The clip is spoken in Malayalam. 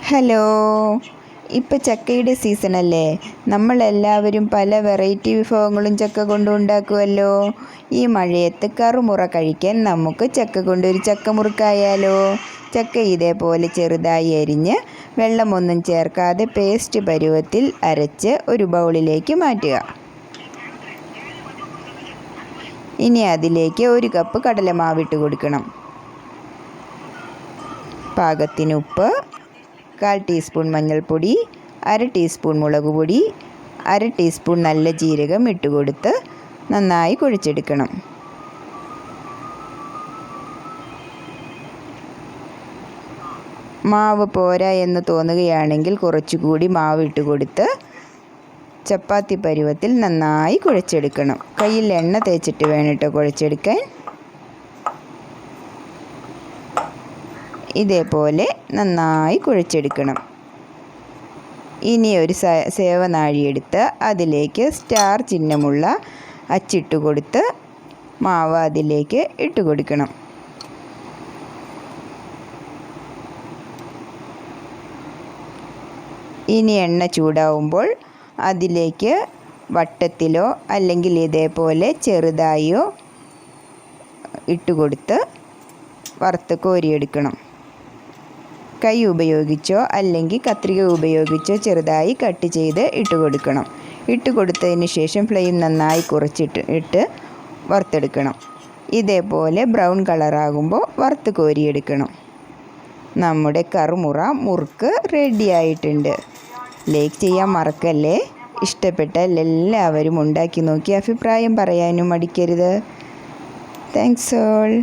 ഹലോ, ഇപ്പം ചക്കയുടെ സീസണല്ലേ. നമ്മളെല്ലാവരും പല വെറൈറ്റി വിഭവങ്ങളും ചക്ക കൊണ്ട് ഉണ്ടാക്കുമല്ലോ. ഈ മഴയത്ത് കറുമുറ കഴിക്കാൻ നമുക്ക് ചക്ക കൊണ്ടൊരു ചക്കമുറുക്കായാലോ. ചക്ക ഇതേപോലെ ചെറുതായി അരിഞ്ഞ് വെള്ളമൊന്നും ചേർക്കാതെ പേസ്റ്റ് പരുവത്തിൽ അരച്ച് ഒരു ബൗളിലേക്ക് മാറ്റുക. ഇനി അതിലേക്ക് 1 കപ്പ് കടലമാവിട്ട് കൊടുക്കണം. പാകത്തിന് ഉപ്പ്, 1/4 ടീസ്പൂൺ മഞ്ഞൾപ്പൊടി, 1/2 ടീസ്പൂൺ മുളക് പൊടി, 1/2 ടീസ്പൂൺ നല്ല ജീരകം ഇട്ടുകൊടുത്ത് നന്നായി കുഴച്ചെടുക്കണം. മാവ് പോരാ എന്ന് തോന്നുകയാണെങ്കിൽ കുറച്ചുകൂടി മാവ് ഇട്ട് കൊടുത്ത് ചപ്പാത്തി പരുവത്തിൽ നന്നായി കുഴച്ചെടുക്കണം. കയ്യിൽ എണ്ണ തേച്ചിട്ട് വേണം കുഴച്ചെടുക്കാൻ. ഇതേപോലെ നന്നായി കുഴച്ചെടുക്കണം. ഇനി ഒരു സേവനാഴി എടുത്ത് അതിലേക്ക് സ്റ്റാർ ചിഹ്നമുള്ള അച്ചിട്ട് കൊടുത്ത് മാവ് അതിലേക്ക് ഇട്ട് കൊടുക്കണം. ഇനി എണ്ണ ചൂടാവുമ്പോൾ അതിലേക്ക് വട്ടത്തിലോ അല്ലെങ്കിൽ ഇതേപോലെ ചെറുതായോ ഇട്ടുകൊടുത്ത് വറുത്ത് കോരിയെടുക്കണം. കൈ ഉപയോഗിച്ചോ അല്ലെങ്കിൽ കത്രിക ഉപയോഗിച്ചോ ചെറുതായി കട്ട് ചെയ്ത് ഇട്ട് കൊടുക്കണം. ഇട്ട് കൊടുത്തതിന് ശേഷം ഫ്ലെയിം നന്നായി കുറച്ചിട്ട് വറുത്തെടുക്കണം. ഇതേപോലെ ബ്രൗൺ കളറാകുമ്പോൾ വറുത്ത് കോരിയെടുക്കണം. നമ്മുടെ കറുമുറ മുറുക്ക് റെഡിയായിട്ടുണ്ട്. ലൈക്ക് ചെയ്യാൻ മറക്കല്ലേ. ഇഷ്ടപ്പെട്ടാൽ എല്ലാവരും ഉണ്ടാക്കി നോക്കി അഭിപ്രായം പറയാനും മടിക്കരുത്. Thanks all.